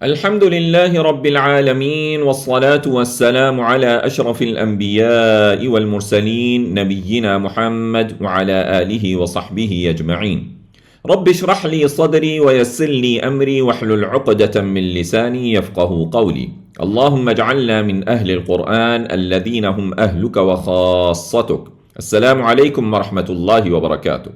الحمد لله رب العالمين والصلاة والسلام على أشرف الأنبياء والمرسلين نبينا محمد وعلى آله وصحبه أجمعين. رب اشرح لي صدري ويسر لي أمري واحلل عقدة من لساني يفقه قولي. اللهم اجعلنا من أهل القرآن الذين هم أهلك وخاصتك. السلام عليكم ورحمة الله وبركاته.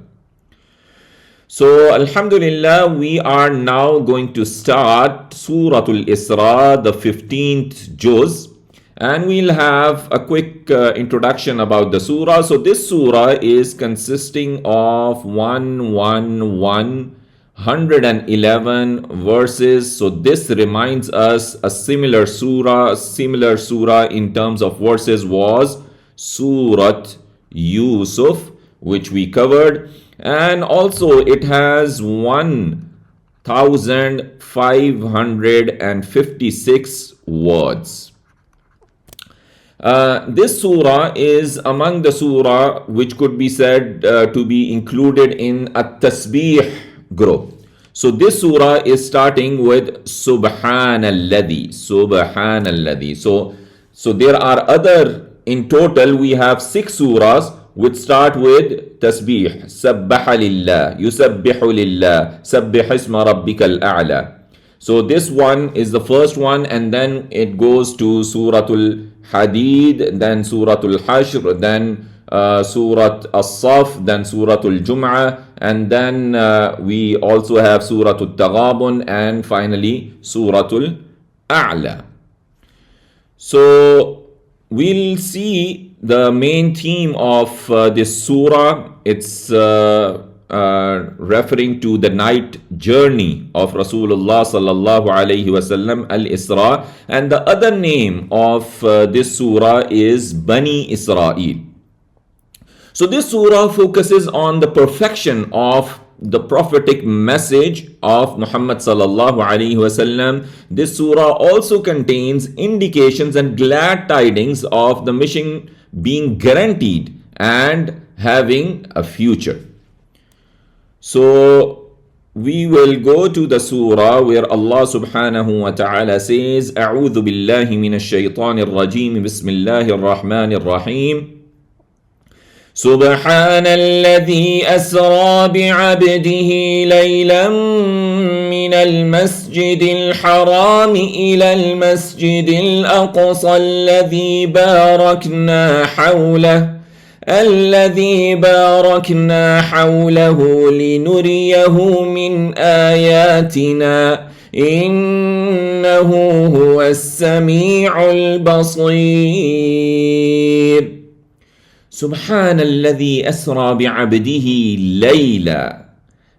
So, Alhamdulillah, we are now going to start Surah Al-Isra, the 15th juz, and we'll have a quick introduction about the surah. So, this surah is consisting of 111 verses. So, this reminds us a similar surah in terms of verses was Surah Yusuf, which we covered. And also it has 1556 words. This surah is among the surah which could be said to be included in a tasbih group. So this surah is starting with Subhanalladhi. Subhanalladhi. So there are in total we have 6 surahs which start with tasbih. Sabbaha lillah, yusabbihu lillah, sabbih isma rabbikal a'la. So this one is the first one, and then it goes to Suratul Hadid, then Suratul Hashr, then Surat As-Saf, then Suratul Jum'ah, and then we also have Suratul Taghabun, and finally Suratul A'la. So we'll see the main theme of this surah. It's referring to the night journey of Rasulullah sallallahu alaihi wasallam, Al-Isra, and the other name of this surah is Bani Israel. So this surah focuses on the perfection of the prophetic message of Muhammad sallallahu alaihi wasallam. This surah also contains indications and glad tidings of the mission being guaranteed and having a future. So we will go to the surah where Allah subhanahu wa ta'ala says, أعوذ بالله من الشيطان الرجيم بسم الله الرحمن الرحيم سبحان الذي أسرى بعبده ليلا من المسجد الحرام إلى المسجد الأقصى الذي باركنا حوله لنريه من آياتنا إنه هو السميع البصير. سبحان الذي أسرى بعبده ليلا.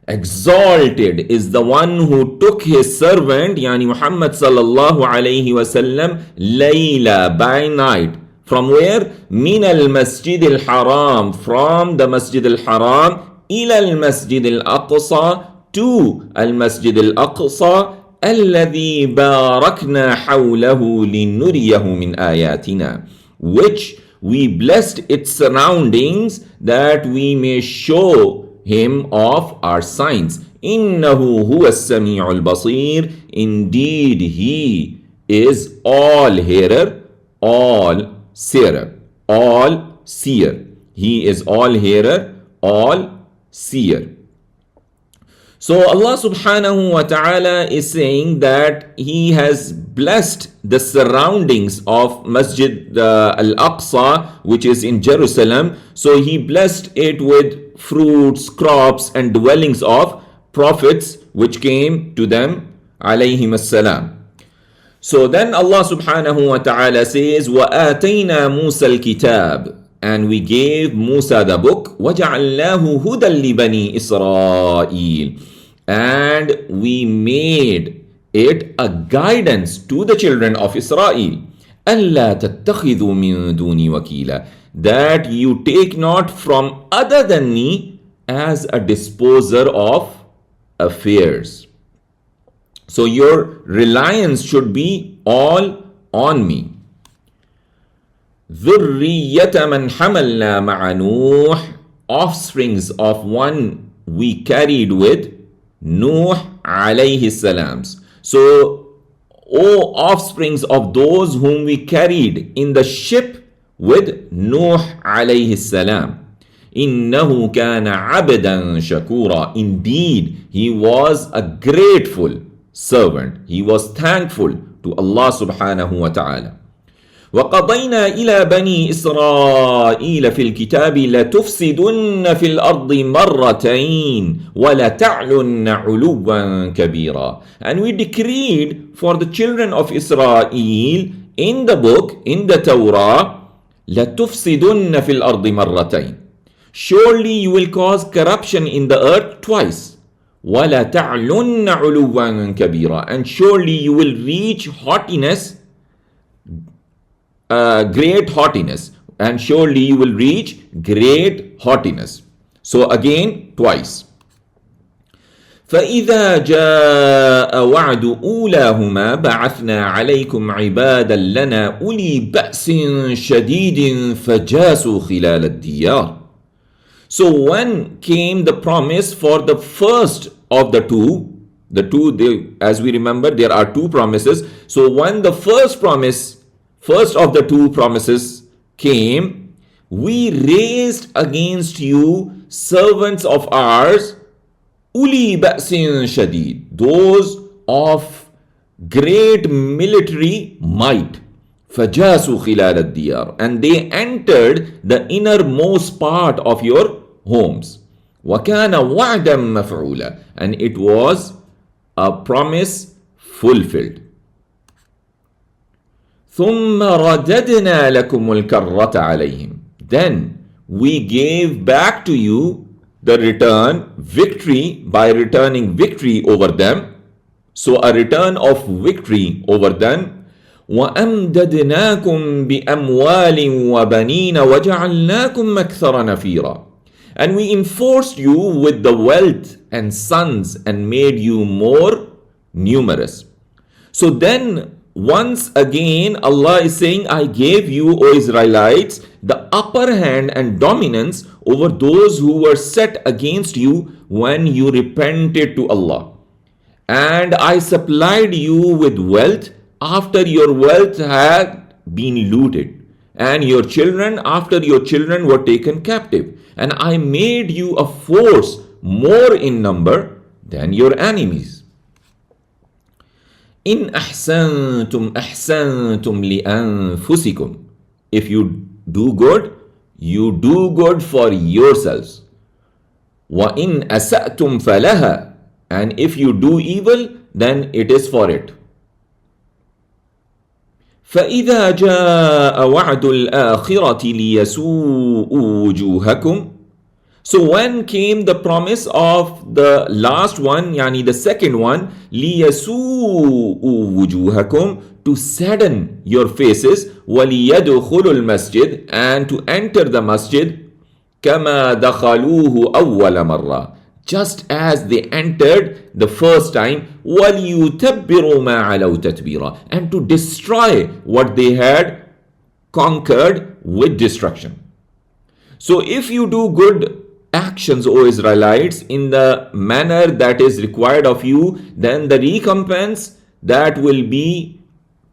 Exalted is the one who took his servant, yani Muhammad sallallahu alayhi wasallam, layla, by night. From where? Min al-Masjid al-Haram, from the Masjid al-Haram, ila al-Masjid al-Aqsa, to al-Masjid al-Aqsa, alladhi barakna hawlahu linuriyahu min ayatina, which we blessed its surroundings that we may show him of our signs. Innahu huwa as-sami'ul basir. Indeed, he is all hearer, all seer. All seer. He is all hearer, all seer. So Allah subhanahu wa ta'ala is saying that He has blessed the surroundings of Masjid al-Aqsa, which is in Jerusalem. So He blessed it with fruits, crops, and dwellings of prophets which came to them, alayhim as-salam. So then Allah subhanahu wa ta'ala says, وَآتَيْنَا مُوسَى الْكِتَابِ, and we gave Musa the book, وَجَعَلْنَاهُ هُدًى لِبَنِي إِسْرَائِيلِ, and we made it a guidance to the children of Israel. أَلَّا تَتَّخِذُوا مِن دُونِي وَكِيلًا, that you take not from other than me as a disposer of affairs. So your reliance should be all on me. ذُرِّيَّةَ مَنْ حَمَلْنَا مَعَ نُوحٍ, offsprings of one we carried with Nuh alayhi salams. So O offsprings of those whom we carried in the ship with Nuh alayhi salam. إِنَّهُ كَانَ عَبْدًا شَكُورًا. Indeed, he was a grateful servant. He was thankful to Allah subhanahu wa ta'ala. وقضينا إلى بني إسرائيل في الكتاب لتفسدن في الأرض مرتين ولتعلن علوا كبيرا. And we decreed for the children of Israel in the book, in the Torah, لتفسدن في الأرض مرتين. Surely you will cause corruption in the earth twice. وَلَتَعْلُنَّ عُلُوًّا كَبِيرًا. And surely you will reach haughtiness, great haughtiness. And surely you will reach great haughtiness. So again, twice. فإذا جاء وعد أولاهما بعثنا عليكم عبادا لنا أولي بأس شديد فجاسوا خلال الديار. So when came the promise for the first of the two, as we remember, there are two promises. So when the first of the two promises came, we raised against you servants of ours, uli ba'sin shadid, those of great military might. فَجَاسُوا خِلَالَ الدِّيَارِ. And they entered the innermost part of your homes. وَكَانَ وَعْدًا مَفْعُولًا. And it was a promise fulfilled. ثُمَّ رَدَدْنَا لَكُمُ الْكَرَّةَ عَلَيْهِمْ. Then we gave back to you the return, victory, by returning victory over them. So a return of victory over them. وَأَمْدَدْنَاكُمْ بِأَمْوَالٍ وَبَنِينَ وَجَعَلْنَاكُمْ أَكْثَرَ نَفِيرًا. And we enforced you with the wealth and sons and made you more numerous. So then once again Allah is saying, I gave you, O Israelites, the upper hand and dominance over those who were set against you when you repented to Allah. And I supplied you with wealth after your wealth had been looted, and your children after your children were taken captive. And I made you a force more in number than your enemies. إِنْ أَحْسَنْتُمْ أَحْسَنْتُمْ لِأَنفُسِكُمْ. If you do good, you do good for yourselves. وَإِنْ أَسَأْتُمْ فَلَهَا. And if you do evil, then it is for it. فإذا جاء وعد الآخرة ليسوءوا وجوهكم. So when came the promise of the last one, yani the second one, ليسوءوا وجوهكم, to sadden your faces, وليدخلوا المسجد, and to enter the masjid, كما دخلوه أول مرة, just as they entered the first time, وَلِيُتَبِّرُوا مَا عَلَوْا تَتْبِيرًا, and to destroy what they had conquered with destruction. So if you do good actions, O Israelites, in the manner that is required of you, then the recompense that will be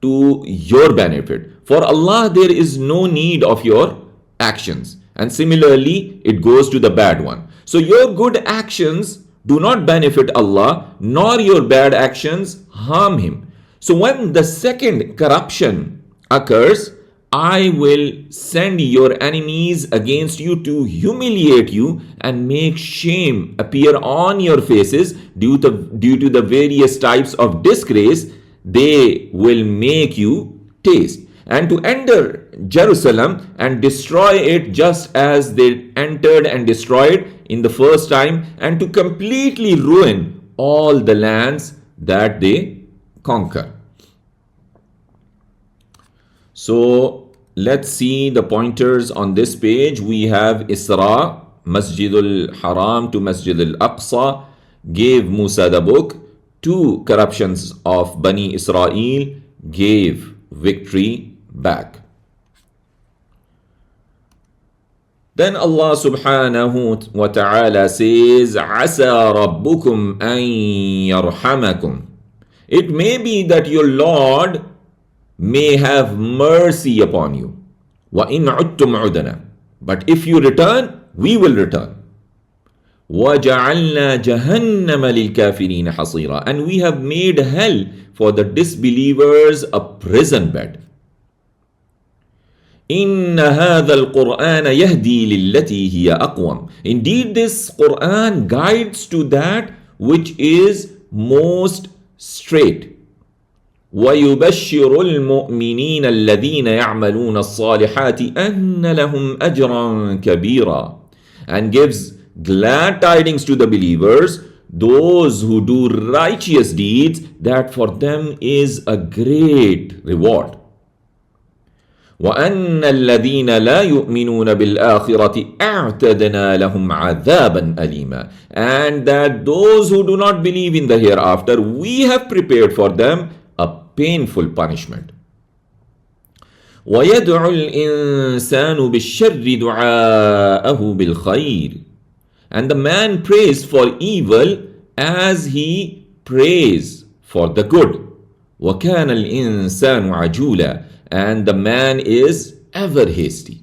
to your benefit. For Allah, there is no need of your actions. And similarly, it goes to the bad one. So your good actions do not benefit Allah, nor your bad actions harm Him. So when the second corruption occurs, I will send your enemies against you to humiliate you and make shame appear on your faces due to the various types of disgrace they will make you taste. And to enter Jerusalem and destroy it just as they entered and destroyed in the first time, and to completely ruin all the lands that they conquer. So let's see the pointers on this page. We have Isra, Masjid al-Haram to Masjid al-Aqsa, gave Musa the book. Two corruptions of Bani Israel, gave victory back. Then Allah subhanahu wa ta'ala says, عَسَى رَبُّكُمْ أَن يَرْحَمَكُمْ. It may be that your Lord may have mercy upon you. وَإِنْ عُدْتُمْ عُدْنَا. But if you return, we will return. وَجَعَلْنَا جَهَنَّمَ لِلْكَافِرِينَ حَصِيرًا. And we have made hell for the disbelievers a prison bed. إِنَّ هَذَا الْقُرْآنَ يَهْدِي لِلَّتِي هِيَ أَقْوَمُ. Indeed, this Quran guides to that which is most straight. وَيُبَشِّرُ الْمُؤْمِنِينَ الَّذِينَ يَعْمَلُونَ الصَّالِحَاتِ أَنَّ لَهُمْ أَجْرًا كَبِيرًا. And gives glad tidings to the believers, those who do righteous deeds, that for them is a great reward. وَأَنَّ الَّذِينَ لَا يُؤْمِنُونَ بِالْآخِرَةِ أَعْتَدْنَا لَهُمْ عَذَابًا أَلِيمًا. And that those who do not believe in the hereafter, we have prepared for them a painful punishment. وَيَدْعُ الْإِنسَانُ بِالشَّرِّ دُعَاءَهُ بِالْخَيْرِ. And the man prays for evil as he prays for the good. وَكَانَ الْإِنسَانُ عَجُولًا. And the man is ever hasty.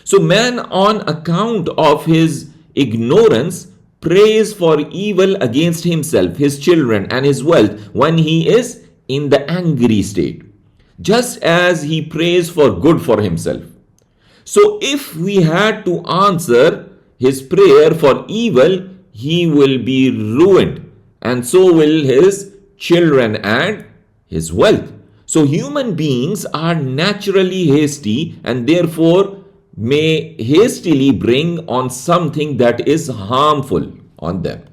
So man, on account of his ignorance, prays for evil against himself, his children, and his wealth when he is in the angry state, just as he prays for good for himself. So if we had to answer his prayer for evil, he will be ruined, and so will his children and his wealth. So human beings are naturally hasty and therefore may hastily bring on something that is harmful on them.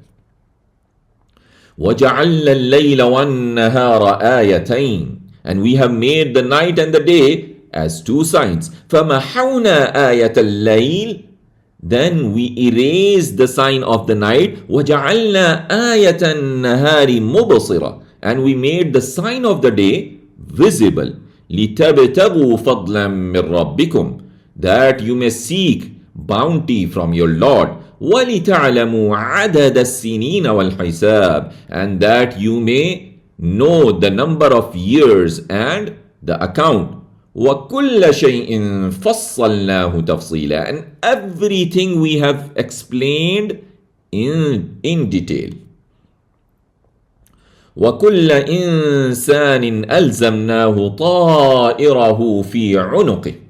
وَجَعَلْنَا اللَّيْلَ وَالنَّهَارَ آيَتَيْنِ. And we have made the night and the day as two signs. فَمَحَوْنَا آيَةَ اللَّيْلِ. Then we erase the sign of the night. وَجَعَلْنَا آيَةَ النَّهَارِ مُبْصِرًا. And we made the sign of the day visible. لِتَبْتَغُوا فَضْلًا مِّن رَبِّكُمْ. That you may seek bounty from your Lord. وَلِتَعْلَمُوا عَدَدَ السِّنِينَ وَالْحِسَابِ. And that you may know the number of years and the account. وَكُلَّ شَيْءٍ فَصَّلْنَاهُ تَفْصِيلًا. And everything we have explained in detail. وَكُلَّ إِنسَانٍ أَلْزَمْنَاهُ طَائِرَهُ فِي عُنُقِهِ.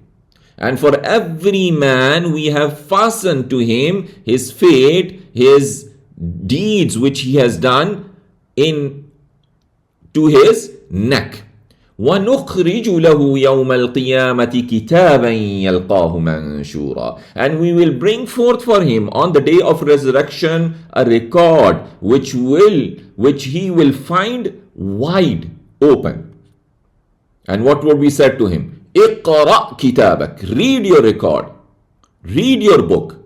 And for every man we have fastened to him his fate, his deeds which he has done to his neck. وَنُخْرِجُ لَهُ يَوْمَ الْقِيَامَةِ كِتَابًا يَلْقَاهُ مَنْشُورًا. And we will bring forth for him on the day of resurrection a record which he will find wide open. And what would be said to him? اقرأ كتابك. Read your record. Read your book.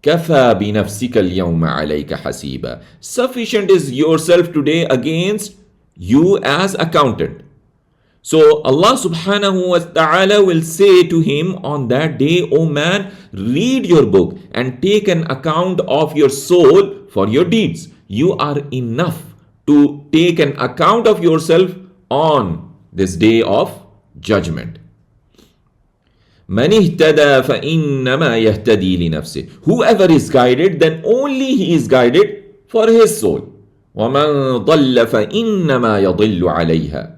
كفى بنفسك اليوم عليك حسيبا. Sufficient is yourself today against you as accountant. So Allah subhanahu wa ta'ala will say to him on that day, O man, read your book and take an account of your soul for your deeds. You are enough to take an account of yourself on this day of judgment. مَنِ اهْتَدَى فَإِنَّمَا يَهْتَدِي لِنَفْسِهِ. Whoever is guided, then only he is guided for his soul. وَمَنْ ضَلَّ فَإِنَّمَا يَضِلُّ عَلَيْهَا.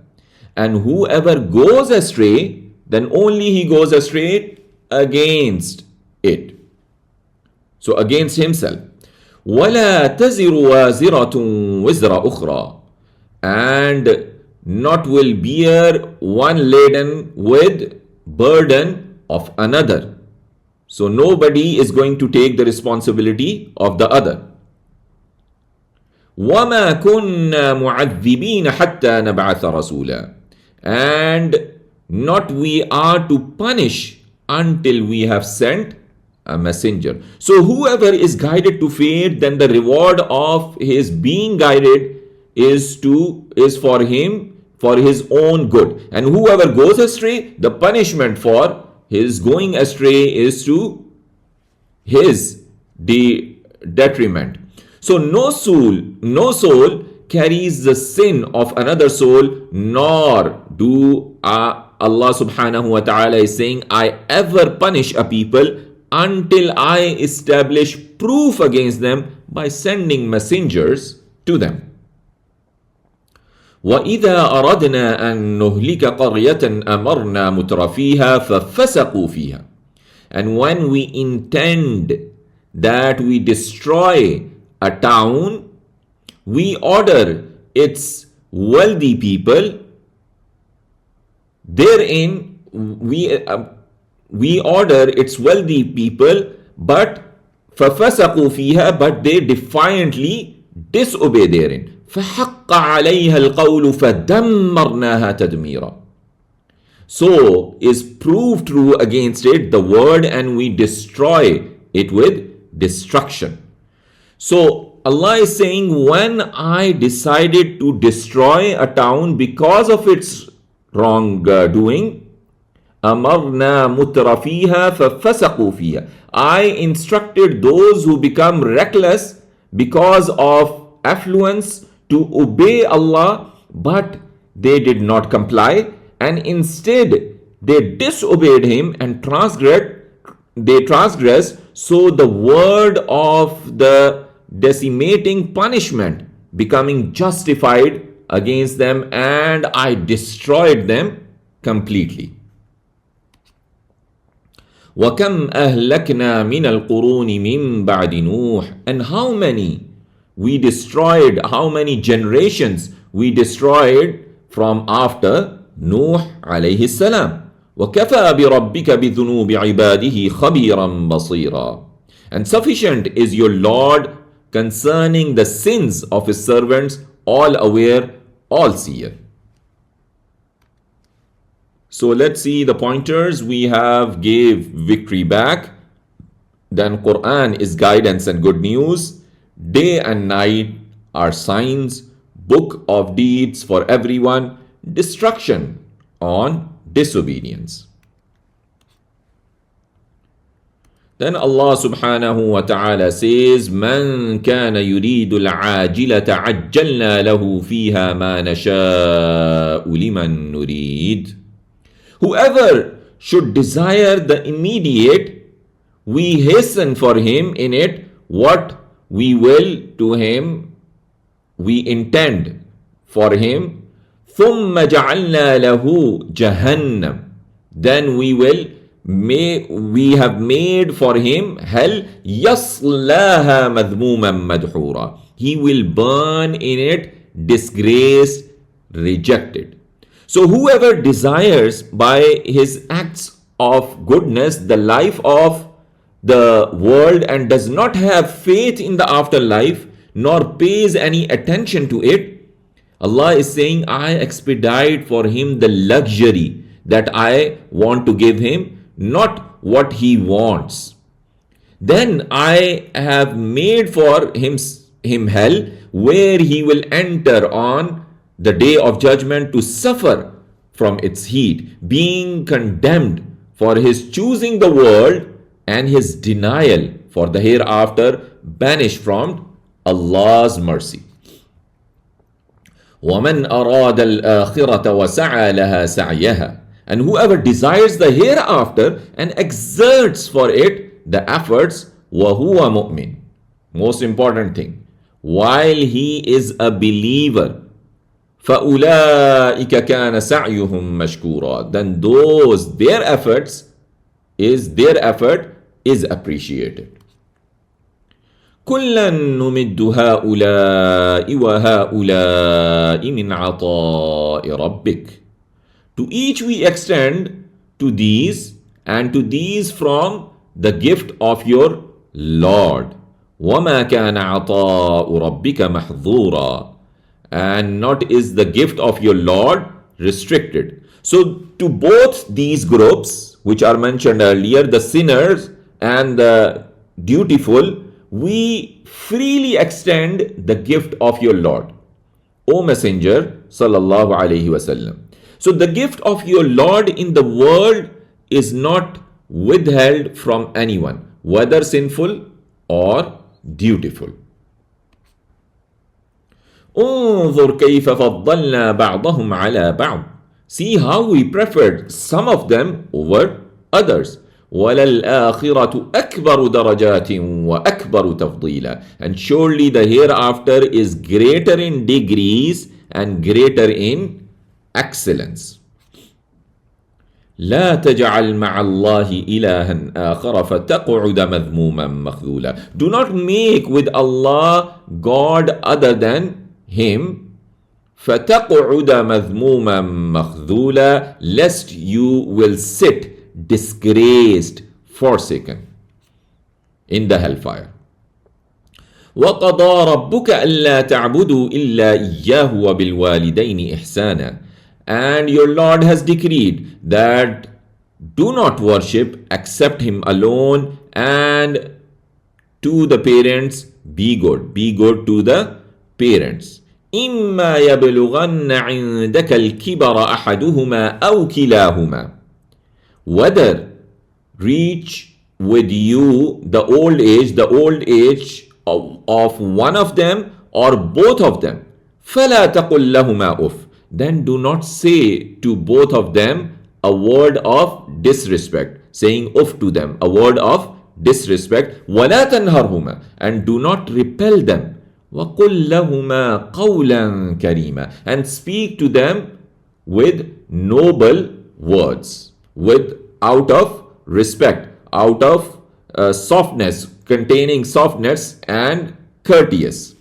And whoever goes astray, then only he goes astray against it. So against himself. وَلَا تَزِرُ وَازِرَةٌ وِزْرَ أُخْرَى. And not will bear one laden with burden of another. So nobody is going to take the responsibility of the other. وَمَا كُنَّا مُعَذِّبِينَ حَتَّى نَبْعَثَ رَسُولًا. And not we are to punish until we have sent a messenger. So whoever is guided to faith, then the reward of his being guided is for him, for his own good. And whoever goes astray, the punishment for his going astray is to his detriment. So no soul carries the sin of another soul, nor do Allah subhanahu wa ta'ala is saying, I ever punish a people until I establish proof against them by sending messengers to them. وَإِذَا أَرَدْنَا أَن نُهْلِكَ قَرْيَةً أَمَرْنَا مُتْرَفِيهَا فَفَسَقُوا فِيهَا. And when we intend that we destroy a town, we order its wealthy people therein, we order its wealthy people, but فَفَسَقُوا فِيهَا, but they defiantly disobey therein. فَحَقَّ عَلَيْهَا الْقَوْلُ فَدَمَّرْنَاهَا تَدْمِيرًا. So is proved true against it the word, and we destroy it with destruction. So Allah is saying, when I decided to destroy a town because of its wrongdoing, أَمَرْنَا مُتْرَفِيهَا فَفَسَقُوا فِيهَا, I instructed those who become reckless because of affluence to obey Allah, but they did not comply, and instead they disobeyed Him and transgressed. So the word of the decimating punishment becoming justified against them, and I destroyed them completely. وَكَمْ أَهْلَكْنَا مِنَ الْقُرُونِ مِنْ بَعْدِ نُوحٍ. And how many generations we destroyed from after Nuh alayhi salam. وَكَفَى بِرَبِّكَ بِذُنُوبِ عِبَادِهِ خَبِيرًا بَصِيرًا. And sufficient is your Lord concerning the sins of His servants, all aware, all seer. So let's see the pointers. We have gave victory back. Then Quran is guidance and good news. Day and night are signs. Book of deeds for everyone. Destruction on disobedience. Then Allah subhanahu wa ta'ala says, مَنْ كَانَ يُرِيدُ الْعَاجِلَةَ عَجَّلْنَا لَهُ فِيهَا مَا نَشَاءُ لِمَنْ نُرِيدُ. Whoever should desire the immediate, we hasten for him in it what we will to him, we intend for him. ثُمَّ جَعَلْنَا لَهُ جَهَنَّمَ. Then we have made for him hell, يَصْلَاهَا مَذْمُومًا مَدْحُورًا. He will burn in it, disgraced, rejected. So whoever desires by his acts of goodness the life of the world and does not have faith in the afterlife nor pays any attention to it, Allah is saying, I expedite for him the luxury that I want to give him, not what he wants. Then I have made for him hell, where he will enter on the day of judgment to suffer from its heat, being condemned for his choosing the world and his denial for the hereafter, banished from Allah's mercy. وَمَنْ أَرَادَ الْآخِرَةَ وَسَعَى لَهَا سَعْيَهَا. And whoever desires the hereafter and exerts for it the efforts, وَهُوَ مُؤْمِنٌ. Most important thing, while he is a believer, فَأُولَٰئِكَ كَانَ سَعْيُهُمْ مَشْكُورًا. Then their effort is appreciated. كُلًّا نُمِدُّ هَؤُلَاءِ وَهَؤُلَاءِ مِنْ عَطَاءِ رَبِّكَ. To each we extend to these and to these from the gift of your Lord. وَمَا كَانَ عَطَاءُ رَبِّكَ مَحْظُورًا. And not is the gift of your Lord restricted. So to both these groups which are mentioned earlier, the sinners and the dutiful, we freely extend the gift of your Lord, O Messenger sallallahu alaihi wasallam. So the gift of your Lord in the world is not withheld from anyone, whether sinful or dutiful. انظر كيف فضلنا بعضهم على بعض. See how we preferred some of them over others. وَلَلْآخِرَةُ أَكْبَرُ دَرَجَاتٍ وَأَكْبَرُ تَفْضِيلًا. And surely the hereafter is greater in degrees and greater in excellence. لا تجعل مع الله إلها آخر فتقعد مذموما مخذولا. Do not make with Allah God other than Him. فتقعد مذموما مخذولا, lest you will sit disgraced, forsaken in the hellfire. وقضى ربك ألا تعبدوا إلا إياه وبالوالدين إحسانا. And your Lord has decreed that do not worship except Him alone, and to the parents be good. Be good to the parents. إما يبلغن عندك الكبر أحدهما أو كلاهما. Whether reach with you the old age of one of them or both of them. فلا تقل لهما أف. Then do not say to both of them a word of disrespect, saying uff to them, a word of disrespect. ولا تنهرهما, and do not repel them. وقل لهما قولا كريما, and speak to them with noble words, with out of respect, out of softness, containing softness and courteous.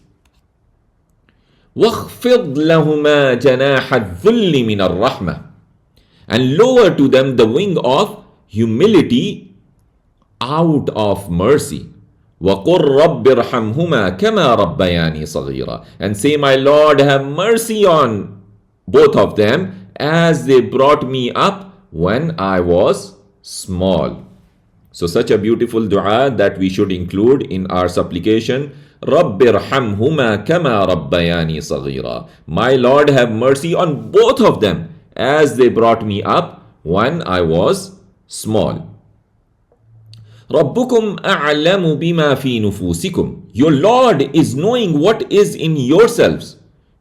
وَاخْفِضْ لَهُمَا جَنَاحَ الذُّلِّ مِنَ الرَّحْمَةِ, and lower to them the wing of humility out of mercy. وَقُلْ رَبِّ ارْحَمْهُمَا كَمَا رَبَّيَانِي صَغِيرًا, and say, my Lord, have mercy on both of them as they brought me up when I was small. So such a beautiful dua that we should include in our supplication. رَبِّ ارْحَمْهُمَا كَمَا رَبَّيَانِي صَغِيرًا. My Lord, have mercy on both of them as they brought me up when I was small. رَبُّكُمْ أَعْلَمُ بِمَا فِي نُفُوسِكُمْ. Your Lord is knowing what is in yourselves.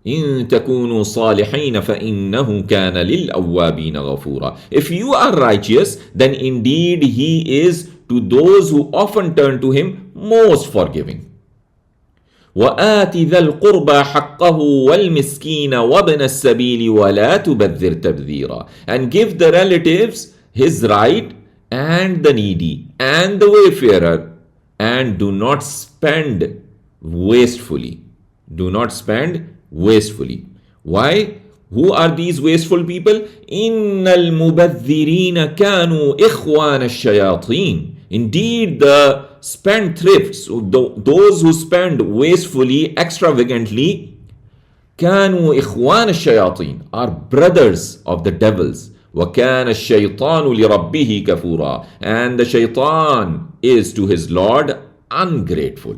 إِن تَكُونُوا صَالِحِينَ فَإِنَّهُ كَانَ لِلْأَوَّابِينَ غَفُورًا. If you are righteous, then indeed He is to those who often turn to Him most forgiving. وآت ذا القربى حقه والمسكين وابن السبيل ولا تبذر تبذيرا. And give the relatives his right, and the needy, and the wayfarer, and do not spend wastefully. Do not spend wastefully. Why? Who are these wasteful people? إِنَّ الْمُبَذِّرِينَ كَانُوا إِخْوَانَ الشَّيَاطِينَ. Indeed, the spendthrifts, those who spend wastefully, extravagantly, كانوا إخوان الشياطين, are brothers of the devils. وَكَانَ الشَّيْطَانُ لِرَبِّهِ كَفُورًا. And the shaitan is to his Lord ungrateful.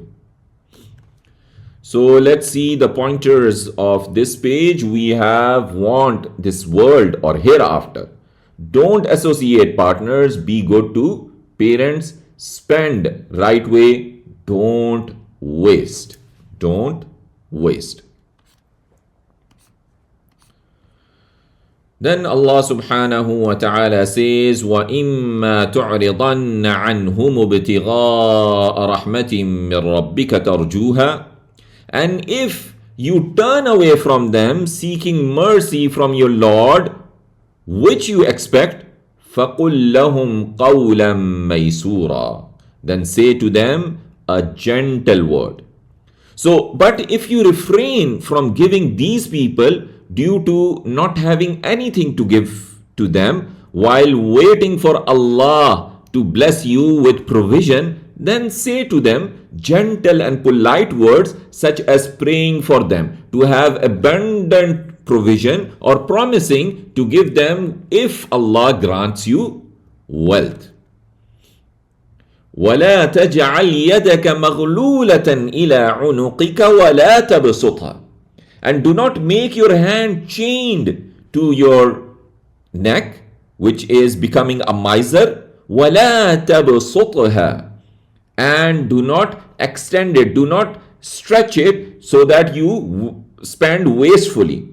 So let's see the pointers of this page. We have want this world or hereafter. Don't associate partners. Be good to parents. Spend right way. Don't waste. Don't waste. Then Allah subhanahu wa ta'ala says, وَإِمَّا تُعْرِضَنَّ عَنْهُمُ ابْتِغَاءَ رَحْمَةٍ مِّن رَبِّكَ تَرْجُوهَا. And if you turn away from them seeking mercy from your Lord, which you expect, فَقُلْ لَهُمْ قَوْلًا مَيْسُورًا. Then say to them a gentle word. So, but if you refrain from giving these people due to not having anything to give to them while waiting for Allah to bless you with provision, then say to them gentle and polite words such as praying for them to have abundant provision or promising to give them if Allah grants you wealth. وَلَا تَجْعَلْ يَدَكَ مَغْلُولَةً إِلَىٰ عُنُقِكَ وَلَا تَبْسُطْهَا. And do not make your hand chained to your neck, which is becoming a miser. وَلَا تَبْسُطْهَا. And do not extend it, do not stretch it so that you spend wastefully.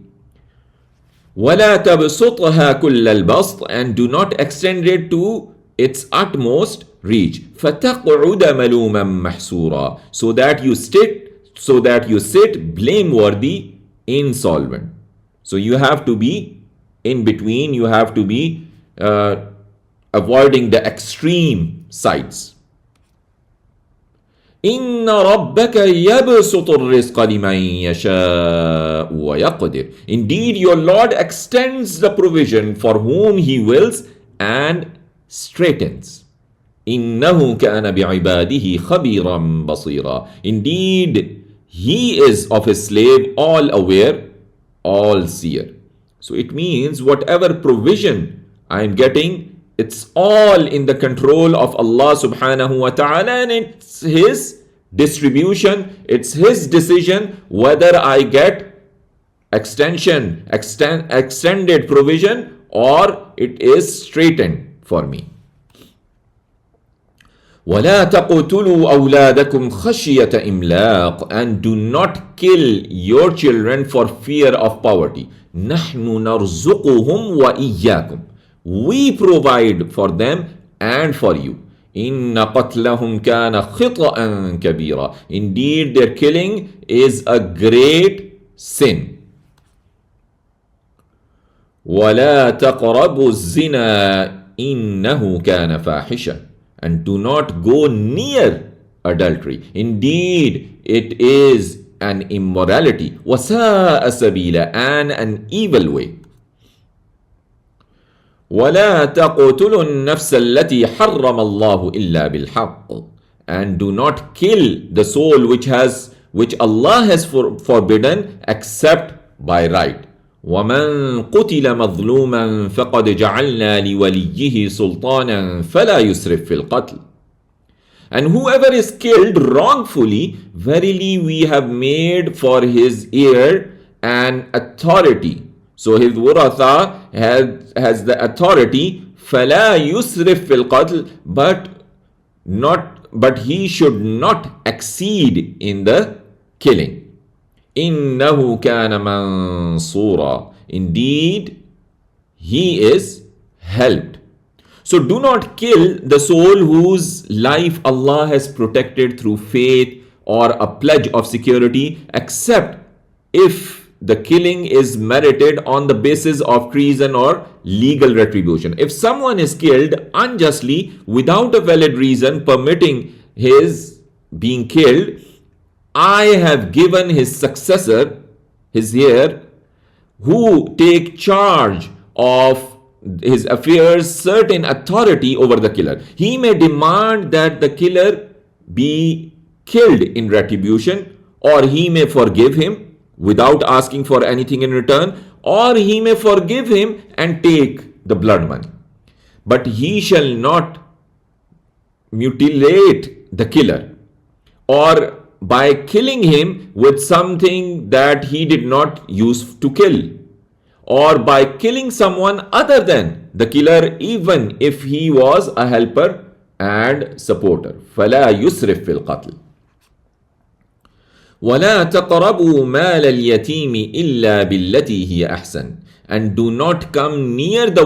وَلَا تَبْسُطْهَا كُلَّ الْبَسْطِ, and do not extend it to its utmost reach. فَتَقْعُدَ مَلُومًا مَحْسُورًا, so that you sit blameworthy, insolvent. So you have to be in between, you have to be avoiding the extreme sides. إِنَّ رَبَّكَ يَبْسُطُ الرِّزْقَ لِمَنْ يَشَاءُ وَيَقْدِرُ. Indeed, your Lord extends the provision for whom He wills and straightens. إِنَّهُ كَانَ بِعِبَادِهِ خَبِيرًا بَصِيرًا. Indeed, He is of His slave all aware, all seer. So it means whatever provision I am getting, it's all in the control of Allah subhanahu wa ta'ala, and it's His distribution, it's His decision whether I get extended provision or it is straightened for me. وَلَا تَقْتُلُوا أَوْلَادَكُمْ خَشْيَةَ إِمْلَاقٍ, and do not kill your children for fear of poverty. نَحْنُ نَرْزُقُهُمْ وَإِيَّاكُمْ, we provide for them and for you. إِنَّ قَتْلَهُمْ كَانَ خِطَأً كَبِيرًا. Indeed, their killing is a great sin. وَلَا تَقْرَبُوا الزِّنَا إِنَّهُ كَانَ فَاحِشًا, and do not go near adultery. Indeed, it is an immorality. وَسَاءَ سَبِيلًا, and an evil way. وَلَا تَقْتُلُوا النَّفْسَ الَّتِي حَرَّمَ اللَّهُ إِلَّا بِالْحَقِّ, and do not kill the soul which Allah has forbidden except by right. وَمَنْ قُتِلَ مَظْلُومًا فَقَدْ جَعَلْنَا لِوَلِيِّهِ سُلْطَانًا فَلَا يُسْرِفْ فِي الْقَتْلِ. And whoever is killed wrongfully, verily we have made for his heir an authority. So his waratha has the authority, فَلَا يُسْرِفْ فِي الْقَتْلِ, but he should not exceed in the killing. إِنَّهُ كَانَ مَنْصُورًا, indeed he is helped. So do not kill the soul whose life Allah has protected through faith or a pledge of security, except if the killing is merited on the basis of treason or legal retribution. If someone is killed unjustly without a valid reason permitting his being killed, I have given his successor, his heir, who take charge of his affairs, certain authority over the killer. He may demand that the killer be killed in retribution, or he may forgive him without asking for anything in return, or he may forgive him and take the blood money. But he shall not mutilate the killer, or by killing him with something that he did not use to kill, or by killing someone other than the killer, even if he was a helper and supporter. فَلَا يُسْرِفْ فِي الْقَتْلِ. وَلَا تَقْرَبُوا مَالَ الْيَتِيمِ إِلَّا بِالَّتِي هِيَ أَحْسَنُ, and do not come near the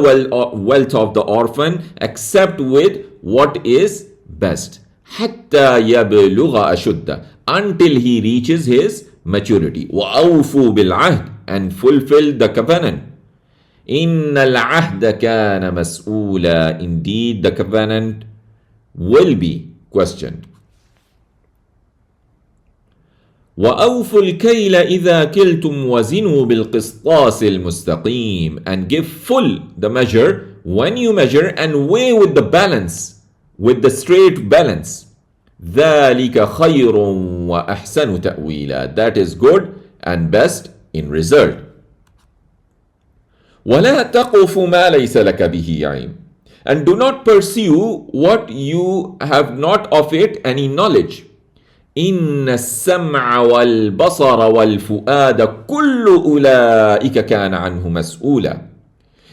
wealth of the orphan except with what is best. حَتَّى يَبْلُغَ أَشُدَّهُ, until he reaches his maturity. وَأَوْفُوا بِالْعَهْدِ, and fulfill the covenant. إِنَّ الْعَهْدَ كَانَ مَسْئُولًا, indeed the covenant will be questioned. وَأَوْفُوا الْكَيْلَ إِذَا كِلْتُمْ وَزِنُوا بِالْقِسْطَاسِ الْمُسْتَقِيمِ, and give full the measure when you measure, and weigh with the balance, with the straight balance. ذَلِكَ خَيْرٌ وَأَحْسَنُ تَأْوِيلًا, that is good and best in result. وَلَا تَقْفُ مَا لَيْسَ لَكَ بِهِ عِلْمٌ, and do not pursue what you have not of it any knowledge. إِنَّ السَّمْعَ وَالْبَصَرَ وَالْفُؤَادَ كُلُّ أُولَٰئِكَ كَانَ عَنْهُ مَسْئُولًا.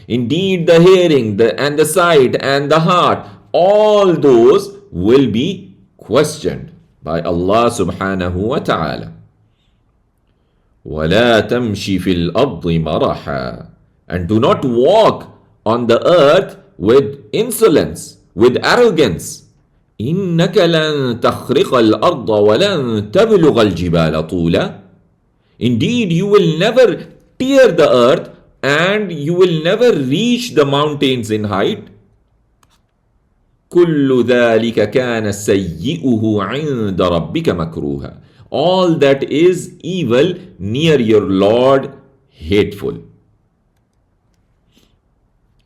Indeed, the hearing and the sight and the heart, all those will be questioned by Allah subhanahu wa ta'ala. ولا تمشي في الأرض مرحا. And do not walk on the earth with insolence, with arrogance. إنك لن تخرق الأرض ولن تبلغ الجبال طولا. Indeed, you will never tear the earth and you will never reach the mountains in height. كل ذلك كان سيئه عند ربك مكروها. All that is evil near your Lord hateful.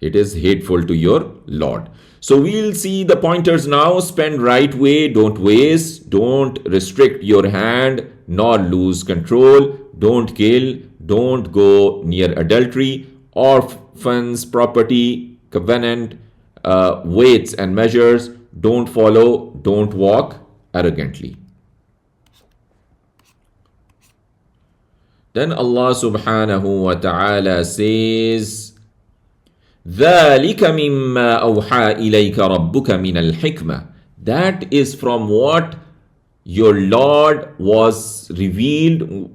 It is hateful to your Lord. So we'll see the pointers now. Spend right way, don't waste, don't restrict your hand nor lose control, don't kill, don't go near adultery, orphans, property, covenant, weights and measures, don't follow, don't walk arrogantly. Then Allah subhanahu wa ta'ala says, ذَلِكَ مِمَّا أَوْحَى إِلَيْكَ رَبُّكَ مِنَ الْحِكْمَةِ. That is from what your Lord was revealed,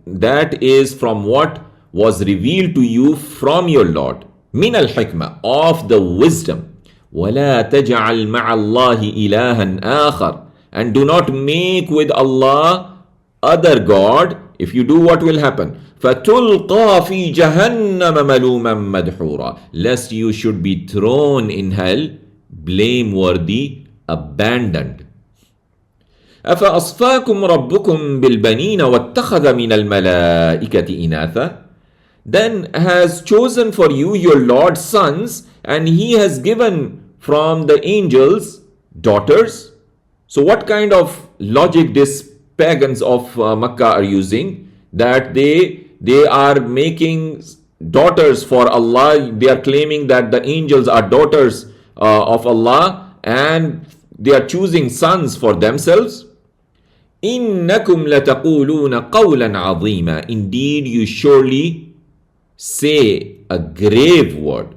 that is from what was revealed to you from your Lord. مِنَ الْحِكْمَةِ, of the wisdom. وَلَا تَجْعَلْ مَعَ اللَّهِ إِلَهًا آخَرَ. And do not make with Allah other God. If you do, what will happen? فَتُلْقَى فِي جَهَنَّمَ مَلُومًا مَدْحُورًا. Lest you should be thrown in hell, blameworthy, abandoned. أَفَأَصْفَاكُمْ رَبُّكُمْ بِالْبَنِينَ وَاتَّخَذَ مِنَ الْمَلَائِكَةِ إِنَاثًا. Then has chosen for you your Lord's sons, and he has given from the angels daughters. So what kind of logic these pagans of Makkah are using? That they are making daughters for Allah. They are claiming that the angels are daughters of Allah, and they are choosing sons for themselves. إِنَّكُمْ لَتَقُولُونَ قَوْلًا عَظِيمًا. Indeed, you surely say a grave word.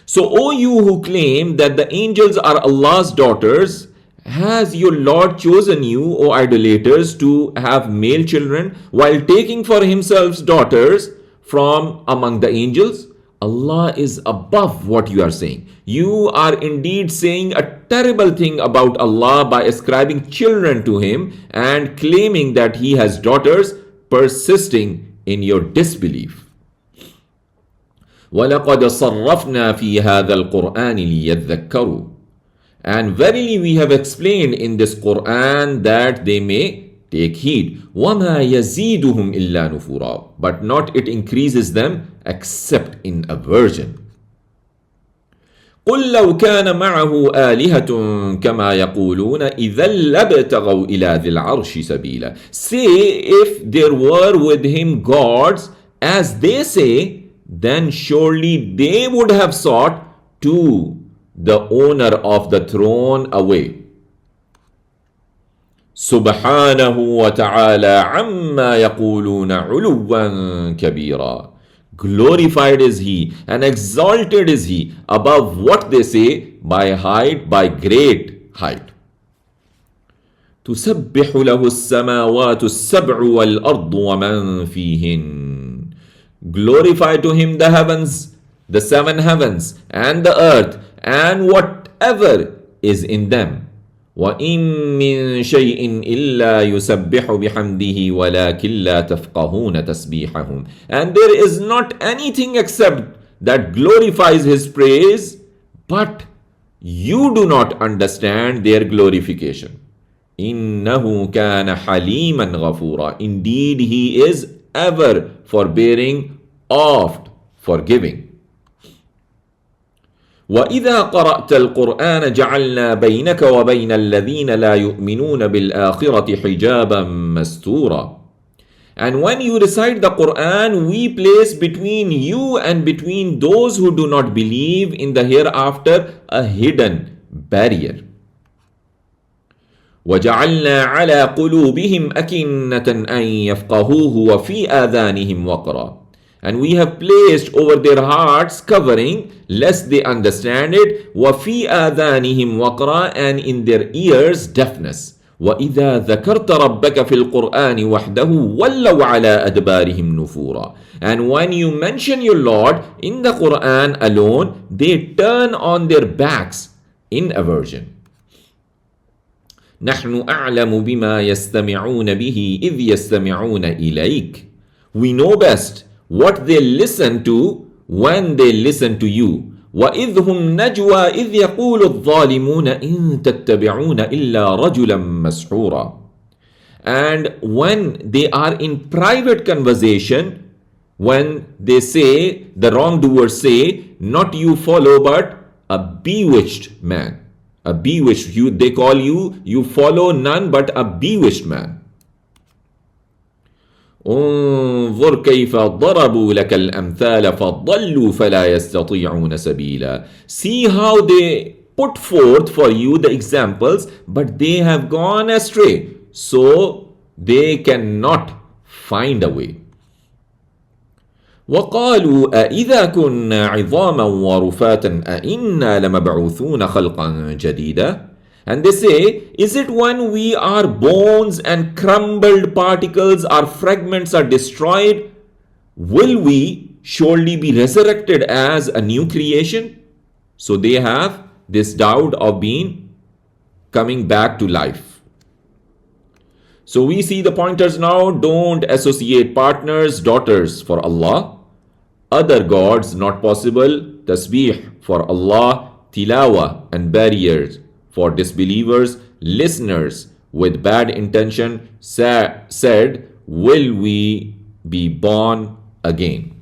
So, O you who claim that the angels are Allah's daughters, has your Lord chosen you, O idolaters, to have male children while taking for himself daughters from among the angels? Allah is above what you are saying. You are indeed saying a terrible thing about Allah by ascribing children to him and claiming that he has daughters, persisting in your disbelief. وَلَقَدْ صَرَّفْنَا فِي هَذَا الْقُرْآنِ لِيَذَّكَّرُوا. And verily we have explained in this Quran that they may take heed. وَمَا يَزِيدُهُمْ إِلَّا نُفُورًا. But not it increases them except in aversion. قُلْ لَوْ كَانَ مَعَهُ آلِهَةٌ كَمَا يَقُولُونَ إِذًا لَابْتَغَوْا إِلَى ذِي الْعَرْشِ سَبِيلًا. Say, if there were with him gods, as they say, then surely they would have sought to the owner of the throne away. Subhanahu wa ta'ala amma yaquluna uluwan kabira. Glorified is he and exalted is he above what they say by height, by great height. تسبح له السماوات السبع والأرض ومن فيهن. Glorify to him the heavens, the seven heavens, and the earth, and whatever is in them. وَإِن مِّن شَيْءٍ إِلَّا يُسَبِّحُ بِحَمْدِهِ وَلَكِنْ لَا تَفْقَهُونَ تَسْبِيحَهُمْ. And there is not anything except that glorifies his praise, but you do not understand their glorification. إِنَّهُ كَانَ حَلِيمًا غَفُورًا. Indeed, he is ever forbearing, oft forgiving. وَإِذَا قَرَأْتَ الْقُرْآنَ جَعَلْنَا بَيْنَكَ وَبَيْنَ الَّذِينَ لَا يُؤْمِنُونَ بِالْآخِرَةِ حِجَابًا مَسْتُورًا. And when you recite the Quran, we place between you and between those who do not believe in the hereafter a hidden barrier. وَجَعَلْنَا عَلَى قُلُوبِهِمْ أَكِنَّةً أَن يَفْقَهُوهُ وَفِي آذَانِهِمْ وَقْرًا. And we have placed over their hearts covering, lest they understand it. وَفِي آذَانِهِمْ وَقْرًا. And in their ears deafness. وإذا ذكرت ربك في القرآن وحده ولوا على أدبارهم نفورا. And when you mention your Lord in the Quran alone, they turn on their backs in aversion. نحن أعلم بما يستمعون به إذ يستمعون إليك. We know best what they listen to when they listen to you. وإذ هم نجوى إذ يقول الظالمون إن تتبعون إلا رجلا مسحورا. And when they are in private conversation, when they say, the wrongdoers say, not you follow but a bewitched man. A bewitched, they call you follow none but a bewitched man. انظر كيف ضربوا لك الأمثال فضلوا فلا يستطيعون سبيلا. See how they put forth for you the examples, but they have gone astray, so they cannot find a way. وقالوا أإذا كنا عظاما ورفاتا أإنا لمبعوثون خلقا جديدا. And they say, is it when we are bones and crumbled particles, our fragments are destroyed, will we surely be resurrected as a new creation? So they have this doubt of being coming back to life. So we see the pointers now. Don't associate partners, daughters for Allah. Other gods not possible. Tasbih for Allah. Tilawa and barriers for disbelievers. Listeners with bad intention said, will we be born again?